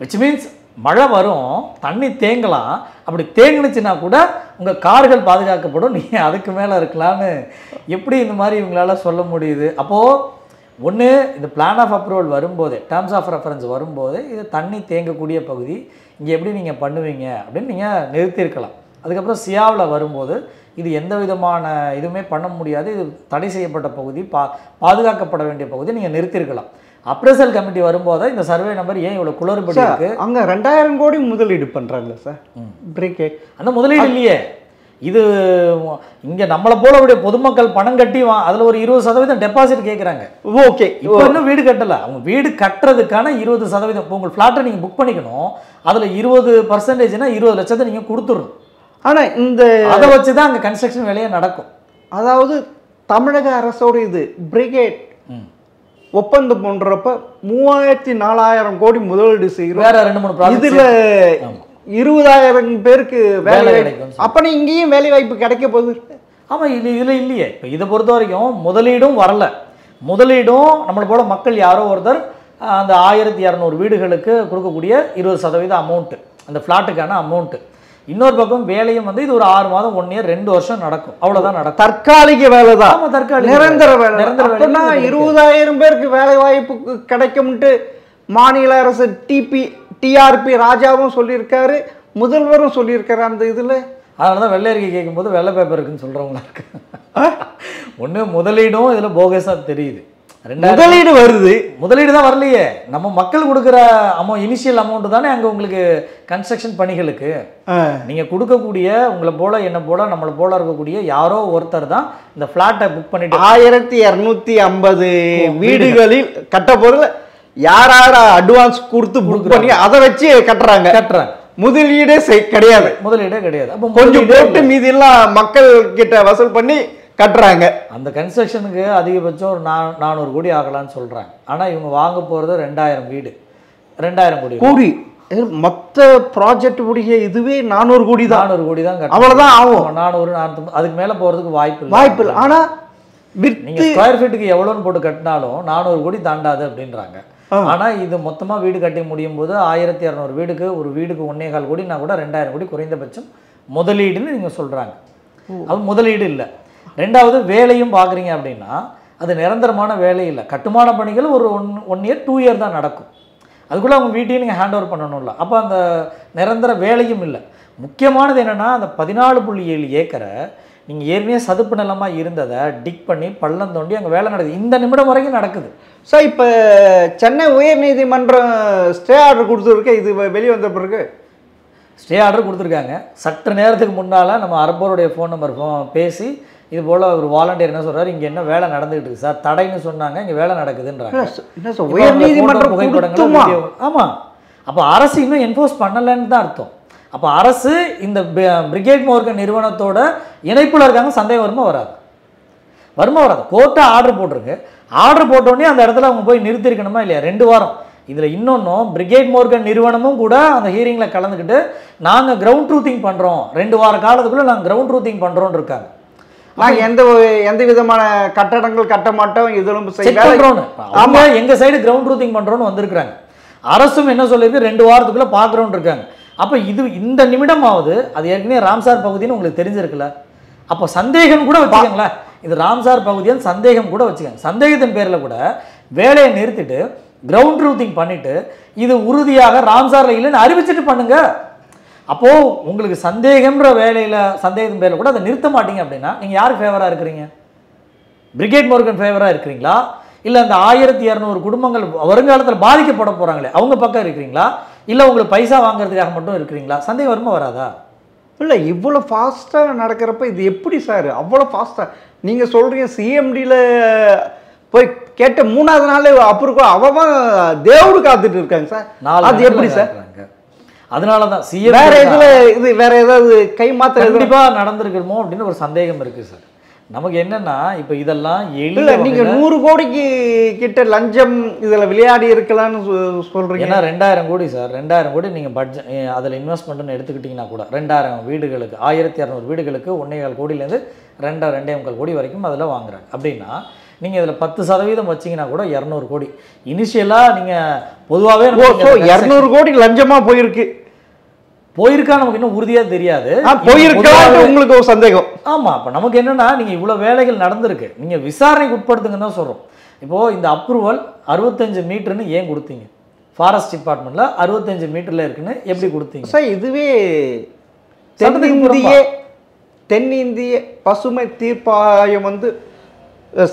விச் மீன்ஸ் மழை வரும், தண்ணி தேங்கலாம். அப்படி தேங்கினுச்சுன்னா கூட உங்கள் கார்கள் பாதுகாக்கப்படும், நீங்கள் அதுக்கு மேலே இருக்கலான்னு எப்படி இந்த மாதிரி இவங்களால சொல்ல முடியுது? அப்போது ஒன்று, இந்த பிளான் ஆஃப் அப்ரூவல் வரும்போதே, டேர்ம்ஸ் ஆஃப் ரெஃபரன்ஸ் வரும்போதே இது தண்ணி தேங்கக்கூடிய பகுதி, இங்கே எப்படி நீங்கள் பண்ணுவீங்க அப்படின்னு நீங்கள் நிறுத்தியிருக்கலாம். அதுக்கப்புறம் சியாவில் வரும்போது இது எந்த விதமான இதுவுமே பண்ண முடியாது, இது தடை செய்யப்பட்ட பகுதி, பாதுகாக்கப்பட வேண்டிய பகுதி, நீங்கள் நிறுத்தியிருக்கலாம். அப்ரசல் கமிட்டி வரும்போது இந்த சர்வே நம்பர் ஏன் இவ்வளோ குளறுபடி இருக்குது? அங்கே 2000 கோடி முதலீடு பண்ணுறாங்களே சார், பிரிகேட். அந்த முதலீடு இல்லையே. இது இங்கே நம்மளை போலவுடைய பொதுமக்கள் பணம் கட்டி அதில் ஒரு 20% டெபாசிட் கேட்குறாங்க. ஓகே, இப்போ இன்னும் வீடு கட்டலை. அவங்க வீடு கட்டுறதுக்கான 20%. இப்போ உங்கள் ஃப்ளாட்டை நீங்கள் புக் பண்ணிக்கணும், அதில் 20%னா 20 லட்சத்தை நீங்கள் கொடுத்துடணும். ஆனால் இந்த அதை வச்சு தான் அங்கே கன்ஸ்ட்ரக்ஷன் வேலையே நடக்கும். அதாவது தமிழக அரசோடு இது பிரிகேட் ஒப்பந்தம் போன்றப்ப 3000-4000 கோடி முதலீடு செய்கிறோம். வேற 2-3 இதில் 20,000 பேருக்கு வேலை கிடைக்கும். அப்போ இங்கேயும் வேலை வாய்ப்பு கிடைக்க போகுது. ஆமாம், இதில் இல்லையே. இப்போ இதை பொறுத்த வரைக்கும் முதலீடும் வரல. முதலீடும் நம்மளை போல மக்கள் யாரோ ஒருத்தர் அந்த 1200 வீடுகளுக்கு கொடுக்கக்கூடிய 20% அமௌண்ட்டு, அந்த ஃப்ளாட்டுக்கான அமௌண்ட்டு. இன்னொரு பக்கம் வேலையும் வந்து இது ஒரு 6 மாதம், 1 இயர், 2 வருஷம் நடக்கும், அவ்வளோதான் நடக்கும். தற்காலிக வேலை தான். ஆமாம், தற்காலிக, நிரந்தர வேலை. 20,000 பேருக்கு வேலை வாய்ப்பு கிடைக்கும்ட்டு மாநில அரசு டிஆர்பி ராஜாவும் சொல்லியிருக்காரு, முதல்வரும் சொல்லியிருக்காரு அந்த இதில். அதனால தான் வெள்ளை அறிக்கை கேட்கும்போது வெள்ளை பேப்பர் இருக்குன்னு சொல்கிறவங்களா இருக்கு. ஒன்று முதலீடும் இதில் போகஸாக தெரியுது. முதலீடு வருது, முதலீடு தான் வரலையே. நம்ம மக்கள் கொடுக்குற இனிஷியல் அமௌண்ட் தானே அங்கே உங்களுக்கு கன்ஸ்ட்ரக்ஷன் பணிகளுக்கு. நீங்கள் கொடுக்கக்கூடிய உங்களை போல என்ன போல நம்மளை போல இருக்கக்கூடிய யாரோ ஒருத்தர் தான் இந்த ஃப்ளாட்டை புக் பண்ணிட்டு 1250 வீடுகளில் கட்ட பொருள் யார் அட்வான்ஸ் கொடுத்து புக் பண்ணி அதை வச்சு கட்டுறாங்க. முதலீடே கிடையாது. முதலீடே கிடையாது. அப்போ கொஞ்சம் போட்டு மீதி எல்லாம் மக்கள் கிட்ட வசூல் பண்ணி கட்டுறாங்க. அந்த கன்ஸ்ட்ரக்ஷனுக்கு அதிகபட்சம் ஒரு 400 கோடி ஆகலான்னு சொல்றாங்க. ஆனா இவங்க வாங்க போறது 2000 வீடு, 2000 கோடி. மொத்த ப்ராஜெக்ட் உடைய இதுவே 400 கோடி தான். 400 கோடி தான். அவ்வளவுதான் ஆகும். 400 அதுக்கு மேல போறதுக்கு வாய்ப்பு இல்லை. ஆனா நீங்க ஸ்கொயர் ஃபீட்டுக்கு எவ்வளோன்னு போட்டு கட்டினாலும் 400 கோடி தாண்டாது அப்படின்றாங்க. ஆனா இது மொத்தமா வீடு கட்டி முடியும் போது 1200 வீடுக்கு ஒரு வீடுக்கு 1.25 கோடினா கூட 2000 கோடி குறைந்தபட்சம் முதலீடுன்னு நீங்க சொல்றாங்க. அது முதலீடு இல்லை. ரெண்டாவது வேலையும் பார்க்குறீங்க அப்படின்னா அது நிரந்தரமான வேலை இல்லை. கட்டுமான பணிகள் ஒரு 1 இயர் 2 இயர் தான் நடக்கும். அதுக்குள்ளே அவங்க வீட்டையும் நீங்கள் ஹேண்ட் ஓவர் பண்ணணும்ல. அப்போ அந்த நிரந்தர வேலையும் இல்லை. முக்கியமானது என்னென்னா அந்த 14.7 ஏக்கரை நீங்கள் ஏற்கனவே சதுப்பு நிலமாக இருந்ததை டிக் பண்ணி பள்ளம் தோண்டி அங்கே வேலை நடக்குது. இந்த நிமிடம் வரைக்கும் நடக்குது. சார் இப்போ சென்னை உயர்நீதிமன்றம் ஸ்டே ஆர்டர் கொடுத்துருக்கு. இது வெளியே வந்த பிறகு ஸ்டே ஆர்டர் கொடுத்துருக்காங்க. சற்று நேரத்துக்கு முன்னால் நம்ம அரப்போருடைய ஃபோன் நம்பர் பேசி இது போல் ஒரு வாலண்டியர் என்ன சொல்கிறார், இங்கே என்ன வேலை நடந்துகிட்டு இருக்கு சார், தடைன்னு சொன்னாங்க, இங்கே வேலை நடக்குதுன்றாங்க. உயர்நீதிமன்றம். ஆமாம். அப்போ அரசு இன்னும் என்ஃபோர்ஸ் பண்ணலைன்னு தான் அர்த்தம். அப்போ அரசு இந்த பிரிகேட் மோர்கன் நிறுவனத்தோட இணைப்பில் இருக்காங்க. சந்தேகம் வருமா வராது? கோர்ட்டை ஆர்டர் போட்டிருக்கு. ஆர்டர் போட்டோடனே அந்த இடத்துல அவங்க போய் நிறுத்திருக்கணுமா இல்லையா? 2 வாரம். இதில் இன்னொன்றும் பிரிகேட் மோர்கன் நிறுவனமும் கூட அந்த ஹியரிங்கில் கலந்துக்கிட்டு நாங்கள் கிரவுண்ட் ட்ரூத்திங் பண்ணுறோம், 2 வார காலத்துக்குள்ளே நாங்கள் கிரவுண்ட் ட்ரூத்திங் பண்ணுறோன்னு இருக்காங்க. நாங்கள் எந்த விதமான கட்டடங்கள் கட்ட மாட்டோம், இதெல்லாம் அவங்க எங்கள் சைடு கிரவுண்ட் ட்ரூத்திங் பண்ணுறோன்னு வந்திருக்கிறாங்க. அரசும் என்ன சொல்லியிருக்கு, 2 வாரத்துக்குள்ளே பார்க்குறோன்னு இருக்காங்க. அப்போ இந்த நிமிடமாவது அது ஏற்கனவே ராம்சார் பகுதின்னு உங்களுக்கு தெரிஞ்சிருக்குல்ல. அப்போ சந்தேகம் கூட வச்சுக்கோங்களேன், இது ராம்சார் பகுதின்னு சந்தேகம் கூட வச்சுக்கோங்க. சந்தேகத்தின் பேரில் கூட வேலையை நிறுத்திட்டு கிரவுண்ட் ட்ரூத்திங் பண்ணிவிட்டு இது உறுதியாக ராம்சாரில் இல்லைன்னு அறிவிச்சிட்டு பண்ணுங்க. அப்போது உங்களுக்கு சந்தேகம்ன்ற வேலையில் சந்தேகத்தின் பேரில் கூட அதை நிறுத்த மாட்டீங்க அப்படின்னா நீங்கள் யாருக்கு ஃபேவராக இருக்கிறீங்க? பிரிகேட் மோர்கன் ஃபேவராக இருக்கிறீங்களா, இல்லை அந்த 1200 குடும்பங்கள் வருங்காலத்தில் பாதிக்கப்பட போகிறாங்களே அவங்க பக்கம் இருக்கிறீங்களா, இல்லை உங்களுக்கு பைசா வாங்குறதுக்காக மட்டும் இருக்கிறீங்களா? சந்தேகம் வருமா வராதா? இல்லை, இவ்வளோ ஃபாஸ்ட்டாக நடக்கிறப்ப இது எப்படி சார் அவ்வளோ ஃபாஸ்ட்டாக நீங்கள் சொல்கிறீங்க? சிஎம்டியில் போய் கேட்ட 3வது நாளே அப்புறம் அவன் தேவடு காத்துட்டு இருக்காங்க சார். அது எப்படி சார்? அதனால தான் சிஎம் வேற இது வேற ஏதாவது கை மாற்ற கண்டிப்பாக நடந்திருக்கணுமோ அப்படின்னு ஒரு சந்தேகம் இருக்குது சார். நமக்கு என்னன்னா இப்போ இதெல்லாம் இல்லை, நீங்கள் 100 கோடிக்கு கிட்ட லஞ்சம் இதில் விளையாடி இருக்கலாம்னு சொல்கிறீங்க. ஏன்னா 2000 கோடி சார், 2000 கோடி நீங்கள் பட்ஜெட் அதில் இன்வெஸ்ட்மெண்ட்னு எடுத்துக்கிட்டிங்கன்னா கூட 2000 வீடுகளுக்கு 1200 வீடுகளுக்கு 1.25 கோடியிலேருந்து 2.25 கோடி வரைக்கும் அதில் வாங்குறாங்க. அப்படின்னா நீங்கள் இதில் 10% வச்சிங்கன்னா கூட 200 கோடி. இனிஷியலாக நீங்கள் பொதுவாகவே 200 கோடி லஞ்சமாக போயிருக்கா நமக்கு இன்னும் உறுதியாக தெரியாது. உங்களுக்கு ஒரு சந்தேகம். ஆமாம். அப்போ நமக்கு என்னென்னா நீங்கள் இவ்வளோ வேலைகள் நடந்திருக்கு, நீங்கள் விசாரணைக்கு உட்படுத்துங்கன்னு தான் சொல்கிறோம். இப்போது இந்த அப்ரூவல் 65 மீட்டர்னு ஏன் கொடுத்தீங்க? ஃபாரஸ்ட் டிபார்ட்மெண்ட்டில் 65 மீட்டரில் இருக்குன்னு எப்படி கொடுத்தீங்க சார்? இதுவே தென்னிந்திய பசுமை தீர்ப்பாயம்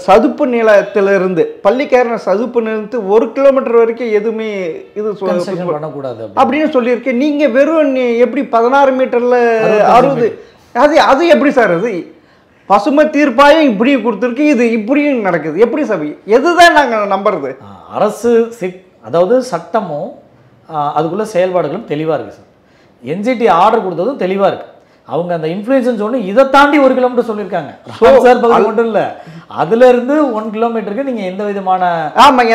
சதுப்பு நிலத்திலிருந்து பள்ளிக்கரண சதுப்பு நிலத்து 1 கிலோமீட்டர் வரைக்கும் எதுவுமே இது பண்ணக்கூடாது அப்படின்னு சொல்லியிருக்கேன். நீங்க வெறும் எப்படி 16 மீட்டர்ல 60 அது எப்படி சார்? அது பசுமை தீர்ப்பாயம் இப்படியும் கொடுத்துருக்கு, இது இப்படியும் நடக்குது, எப்படி சார்? எதுதான் நாங்கள் நம்புறது? அரசு அதாவது சட்டமும் அதுக்குள்ள செயல்பாடுகளும் தெளிவாக இருக்குது சார். என்ஜிடி ஆர்டர் கொடுத்ததும் தெளிவாக இருக்குது. அவங்க அந்த இன்ஃப்ளூயன்ஸ் ஒன்று இதை தாண்டி 1 கிலோமீட்டர் சொல்லியிருக்காங்க. சார் பகுதி மட்டும் இல்லை, அதுலேருந்து 1 கிலோமீட்டருக்கு நீங்கள் எந்த விதமான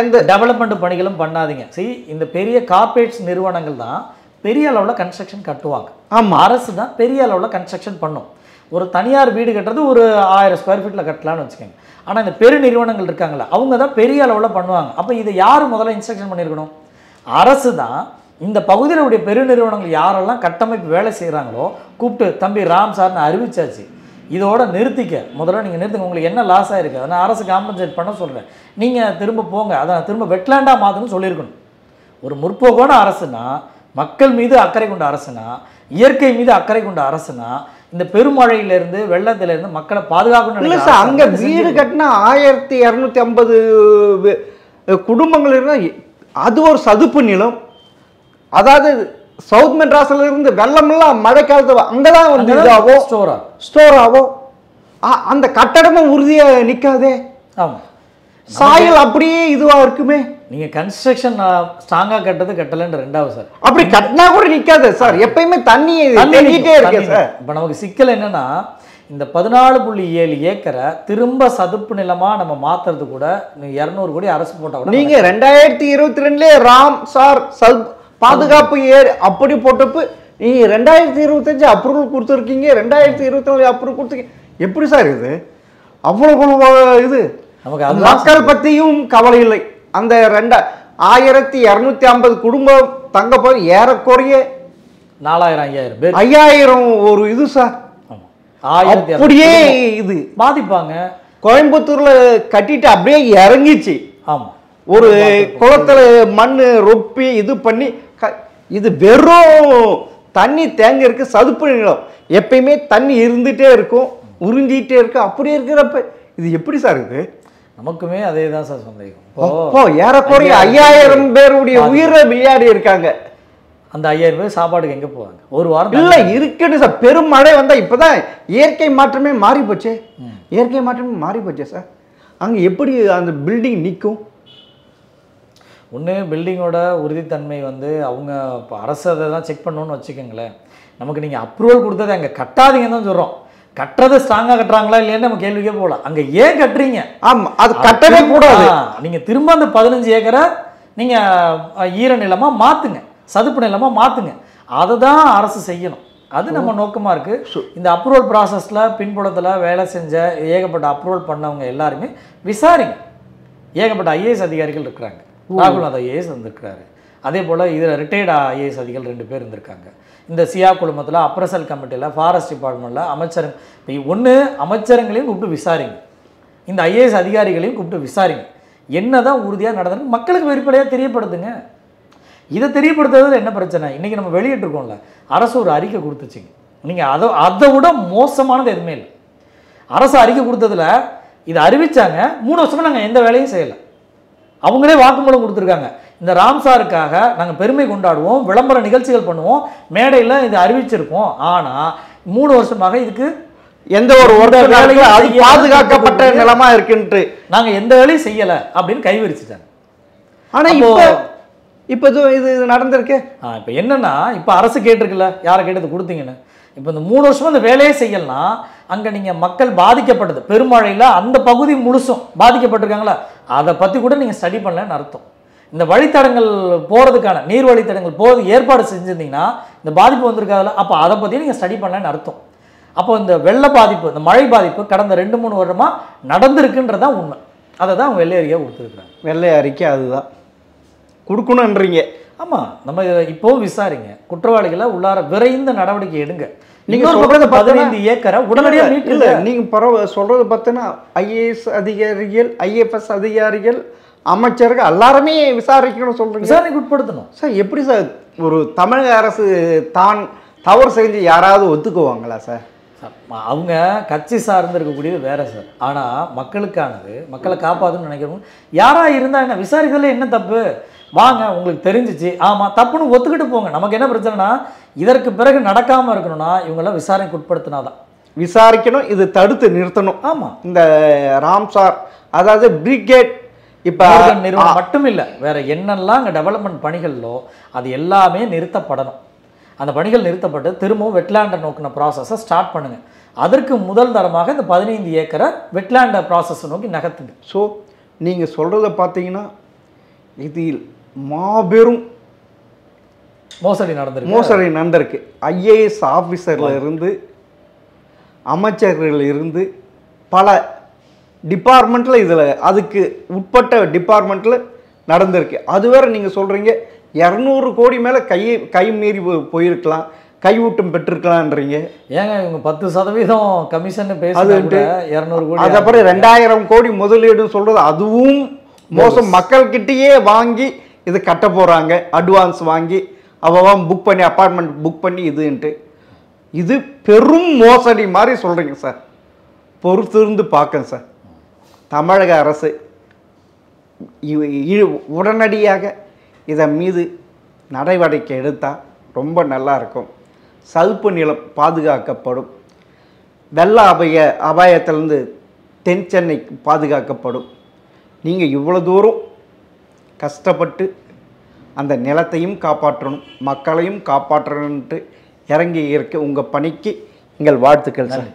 எந்த டெவலப்மெண்ட் பணிகளும் பண்ணாதீங்க. சரி, இந்த பெரிய கார்பரேட்ஸ் நிறுவனங்கள் தான் பெரிய அளவில் கன்ஸ்ட்ரக்ஷன் கட்டுவாங்க. ஆமாம், அரசு தான் பெரிய அளவில் கன்ஸ்ட்ரக்ஷன் பண்ணும். ஒரு தனியார் வீடு கட்டுறது ஒரு 1000 ஸ்கொயர் ஃபீட்டில் கட்டலான்னு வச்சுக்கோங்க. ஆனால் இந்த பெரு நிறுவனங்கள் இருக்காங்களா அவங்க தான் பெரிய அளவில் பண்ணுவாங்க. அப்போ இதை யார் முதல்ல இன்ஸ்ட்ரக்ஷன் பண்ணியிருக்கணும்? அரசு தான். இந்த பகுதியில் உடைய பெரு நிறுவனங்கள் யாரெல்லாம் கட்டமைப்பு வேலை செய்கிறாங்களோ கூப்பிட்டு தம்பி ராம் சார்னு அறிவிச்சாச்சு, இதோட நிறுத்திக்க, முதல்ல நீங்கள் நிறுத்துங்க, உங்களுக்கு என்ன லாஸ் ஆகிருக்கு அதை நான் அரசு காம்பன்சேட் பண்ண சொல்கிறேன், நீங்கள் திரும்ப போங்க, அதை திரும்ப வெட்லாண்டாக மாற்றுன்னு சொல்லியிருக்கணும். ஒரு முற்போக்கான அரசுனா, மக்கள் மீது அக்கறை கொண்ட அரசுனா, இயற்கை மீது அக்கறை கொண்ட அரசுனா, இந்த பெருமழையிலேருந்து வெள்ளத்திலேருந்து மக்களை பாதுகாக்கணும். இல்லை சார், அங்கே வீடு கட்டினா 1250 குடும்பங்கள் இருந்தால் அது ஒரு சதுப்பு நிலம். அதாவது சவுத் மெட்ராஸ்ல இருந்து வெள்ளமெல்லாம் மழை காலத்து அங்கதான் இதாகும், ஸ்டோர் ஆகும். அந்த கட்டடமும் உறுதியா நிக்காதே. ஆமாம், சாயல் அப்படியே இதுவா இருக்குமே. நீங்க கன்ஸ்ட்ரக்ஷன் ஸ்ட்ராங்கா கட்டது கட்டலன்னு ரெண்டாவது சார். அப்படி கட்டினா கூட நிக்காது சார், எப்பயுமே தண்ணி தண்ணிட்டே இருக்கு சார். இப்போ நமக்கு சிக்கல் என்னன்னா, இந்த 14.7 ஏக்கரை திரும்ப சதுப்பு நிலமா நம்ம மாத்துறது கூட 200 கோடி அரசு போட்டா கூட. நீங்க 2022 ராம் சார் பாதுகாப்பு அப்படி போட்டப்ப நீங்க 2025 அப்ரூவல் கொடுத்துருக்கீங்க, 2024 அப்ரூவல் கொடுத்துருக்கீங்க. எப்படி சார் இது அவ்வளவு இது? நமக்கு மக்கள் பத்தியும் கவலை இல்லை. அந்த 2250 குடும்பம் தங்க போய் ஏறக்குறைய 4000 5000 பேர் 5000 ஒரு இது சார். அப்படியே இது பாதிப்பாங்க. கோயம்புத்தூர்ல கட்டிட்டு அப்படியே இறங்கிச்சு. ஆமா, ஒரு குளத்துல மண்ணு ரொப்பி இது பண்ணி இது வெறும் தண்ணி தேங்க இருக்கு, சதுப்பு நிலம். எப்பயுமே தண்ணி இருந்துட்டே இருக்கும், உறிஞ்சிட்டே இருக்கு. அப்படி இருக்கிறப்ப இது எப்படி சார் இது? நமக்குமே அதே தான் சார் சந்தேகம். இப்போ ஏறக்குறைய 5000 பேருடைய உயிரை விளையாடி இருக்காங்க. அந்த 5000 பேர் சாப்பாடுக்கு எங்க போவாங்க? ஒரு வாரம் இல்ல இருக்குன்னு சார். பெரும் மழை வந்தா இப்பதான் இயற்கை மாற்றமே மாறி போச்சு. இயற்கை மாற்றமே மாறி போச்சு சார். அங்க எப்படி அந்த பில்டிங் நிற்கும்? ஒன்று பில்டிங்கோட உறுதித்தன்மை வந்து அவங்க இப்போ அரசு அதை தான் செக் பண்ணணும்னு வச்சுக்கோங்களேன். நமக்கு நீங்கள் அப்ரூவல் கொடுத்தது அங்கே கட்டாதீங்கன்னு தான் சொல்கிறோம். கட்டுறது ஸ்ட்ராங்காக கட்டுறாங்களா இல்லையான்னு நம்ம கேள்விக்கே போகலாம். அங்கே ஏன் கட்டுறீங்க? ஆமாம், அது கட்டவே கூடாது. நீங்கள் திரும்ப அந்த 15 ஏக்கரை நீங்கள் ஈர நிலமாக மாற்றுங்க, சதுப்பு நிலமாக மாற்றுங்க. அதை தான் அரசு செய்யணும். அது நம்ம நோக்கமாக இருக்குது. இந்த அப்ரூவல் ப்ராசஸில் பின்புலத்தில் வேலை செஞ்ச ஏகப்பட்ட அப்ரூவல் பண்ணவங்க எல்லாருமே விசாரிங்க. ஏகப்பட்ட ஐஏஎஸ் அதிகாரிகள் இருக்கிறாங்க. ராகுல்நாத் ஐஏஎஸ் வந்திருக்கிறாரு. அதே போல் இதில் ரிட்டையர்டு ஐஏஎஸ் அதிகாரிகள் 2 பேர் இருந்திருக்காங்க. இந்த சியா குழுமத்தில் அப்ரசல் கமிட்டியில் ஃபாரஸ்ட் டிபார்ட்மெண்ட்டில் அமைச்சருங்க. இப்போ ஒன்று அமைச்சருங்களையும் கூப்பிட்டு விசாரிங்க, இந்த ஐஏஎஸ் அதிகாரிகளையும் கூப்பிட்டு விசாரிங்க. என்ன தான் உறுதியாக நடந்தது மக்களுக்கு வெளிப்படையாக தெரியப்படுத்துங்க. இதை தெரியப்படுத்துறதுல என்ன பிரச்சனை? இன்றைக்கி நம்ம வெளியிட்டிருக்கோம்ல, அரசு ஒரு அறிக்கை கொடுத்துச்சிங்க. நீங்கள் அதை விட மோசமானது எதுவுமே இல்லை. அரசு அறிக்கை கொடுத்ததில் இதை அறிவித்தாங்க. 3 வருஷமாக நாங்கள் எந்த வேலையும் செய்யலை. அவங்களே வாக்குமூலம் கொடுத்துருக்காங்க. இந்த ராம்சாருக்காக நாங்கள் பெருமை கொண்டாடுவோம், விளம்பர நிகழ்ச்சிகள் பண்ணுவோம், மேடையில் இது அறிவிச்சிருக்கோம். ஆனால் 3 வருஷமாக இதுக்கு எந்த ஒரு வேலையும் பாதுகாக்கப்பட்ட நிலமா இருக்குன்ட்டு நாங்கள் எந்த வேலையும் செய்யலை அப்படின்னு கைவிரிச்சுட்டாங்க. ஆனால் இப்போ இது நடந்திருக்கு. இப்போ என்னன்னா, இப்போ அரசு கேட்டிருக்குல்ல, யாரை கேட்டது கொடுத்தீங்கன்னு. இப்போ இந்த 3 வருஷமாக இந்த வேலையே செய்யலாம். அங்கே நீங்கள் மக்கள் பாதிக்கப்பட்டது பெருமழையில் அந்த பகுதி முழுசும் பாதிக்கப்பட்டிருக்காங்களா, அதை பற்றி கூட நீங்கள் ஸ்டடி பண்ணலன்னு அர்த்தம். இந்த வழித்தடங்கள் போகிறதுக்கான நீர் வழித்தடங்கள் போகிறது ஏற்பாடு செஞ்சுருந்தீங்கன்னா இந்த பாதிப்பு வந்திருக்காதுல்ல, அப்போ அதை பற்றி நீங்கள் ஸ்டடி பண்ணலன்னு அர்த்தம். அப்போ இந்த வெள்ள பாதிப்பு, இந்த மழை பாதிப்பு கடந்த 2-3 வருடமாக நடந்திருக்குன்றதான் உண்மை. அதை தான் அவங்க வெள்ளை அறிக்கையாக கொடுத்துருக்குறாங்க. வெள்ளை அறிக்கை அதுதான் கொடுக்கணுன்றீங்க. ஆமாம், நம்ம இப்போவும் விசாரிங்க, குற்றவாளிகளை உள்ளார விரைந்த நடவடிக்கை எடுங்க. நீங்கள் சொல்கிறத 15 ஏக்கரை உடனடியாக மீட்டு. நீங்கள் சொல்கிறது பார்த்தீங்கன்னா ஐஏஎஸ் அதிகாரிகள், ஐஎஃப்எஸ் அதிகாரிகள், அமைச்சர்கள் எல்லாருமே விசாரிக்கணும் சொல்கிறீங்க. விசாரணைக்கு உட்படுத்தணும் சார். எப்படி சார் ஒரு தமிழக அரசு தான் தவறு செஞ்சு யாராவது ஒத்துக்குவாங்களா சார்? அவங்க கட்சி சார்ந்து இருக்கக்கூடியது வேற சார். ஆனால் மக்களுக்கானது, மக்களை காப்பாற்றுன்னு நினைக்கிறவங்க யாராக இருந்தால் என்ன, விசாரிக்கிறதுல என்ன தப்பு? வாங்க, உங்களுக்கு தெரிஞ்சிச்சு, ஆமாம் தப்புன்னு ஒத்துக்கிட்டு போங்க. நமக்கு என்ன பிரச்சனைனா, இதற்கு பிறகு நடக்காமல் இருக்கணும்னா இவங்களாம் விசாரணைக்கு உட்படுத்தினாதான். விசாரிக்கணும், இது தடுத்து நிறுத்தணும். ஆமாம், இந்த ராம்சார் அதாவது பிரிகேட் இப்போ நிறுவனம் மட்டும் இல்லை, வேற என்னெல்லாம் இங்கே டெவலப்மெண்ட் பணிகளோ அது எல்லாமே நிறுத்தப்படணும். அந்த பணிகள் நிறுத்தப்பட்டு திரும்பவும் வெட்லேண்டை நோக்கின ப்ராசஸை ஸ்டார்ட் பண்ணுங்கள். அதற்கு முதல் தரமாக இந்த 15 ஏக்கரை வெட்லேண்டை ப்ராசஸை நோக்கி நகர்த்துங்க. ஸோ நீங்கள் சொல்கிறத பார்த்தீங்கன்னா இதில் மாபெரும் மோசடி நடந்திருக்கு. ஐஏஎஸ் ஆஃபீஸரில் இருந்து, அமைச்சர்கள் இருந்து, பல டிபார்ட்மெண்ட்டில் இதில் அதுக்கு உட்பட்ட டிபார்ட்மெண்ட்டில் நடந்திருக்கு. அது வேறு நீங்கள் சொல்கிறீங்க 200 கோடி மேலே கை மீறி போயிருக்கலாம், கையூட்டம் பெற்றிருக்கலான்றீங்க. ஏங்க இவங்க 10% கமிஷன் பேசுறது 200 கோடி, அதுக்கப்புறம் 2000 கோடி முதலீடுன்னு சொல்கிறது அதுவும் மோசம். மக்கள்கிட்டயே வாங்கி இது கட்ட போகிறாங்க, அட்வான்ஸ் வாங்கி அவன் புக் பண்ணி அப்பார்ட்மெண்ட் புக் பண்ணி இதுன்ட்டு. இது பெரும் மோசடி மாதிரி சொல்கிறீங்க சார். பொறுத்திருந்து பார்க்கேன் சார். தமிழக அரசு உடனடியாக இதன் மீது நடவடிக்கை எடுத்தால் ரொம்ப நல்லா இருக்கும். சதுப்பு நிலம் பாதுகாக்கப்படும், வெள்ள அபாயத்திலிருந்து தென் சென்னை பாதுகாக்கப்படும், நீங்கள் இவ்வளோ தூரம் கஷ்டப்பட்டு அந்த நிலத்தையும் காப்பாற்றணும், மக்களையும் காப்பாற்றணுன்ட்டு இறங்கி இருக்க உங்கள் பணிக்கு எங்கள் வாழ்த்துக்கள் சார்.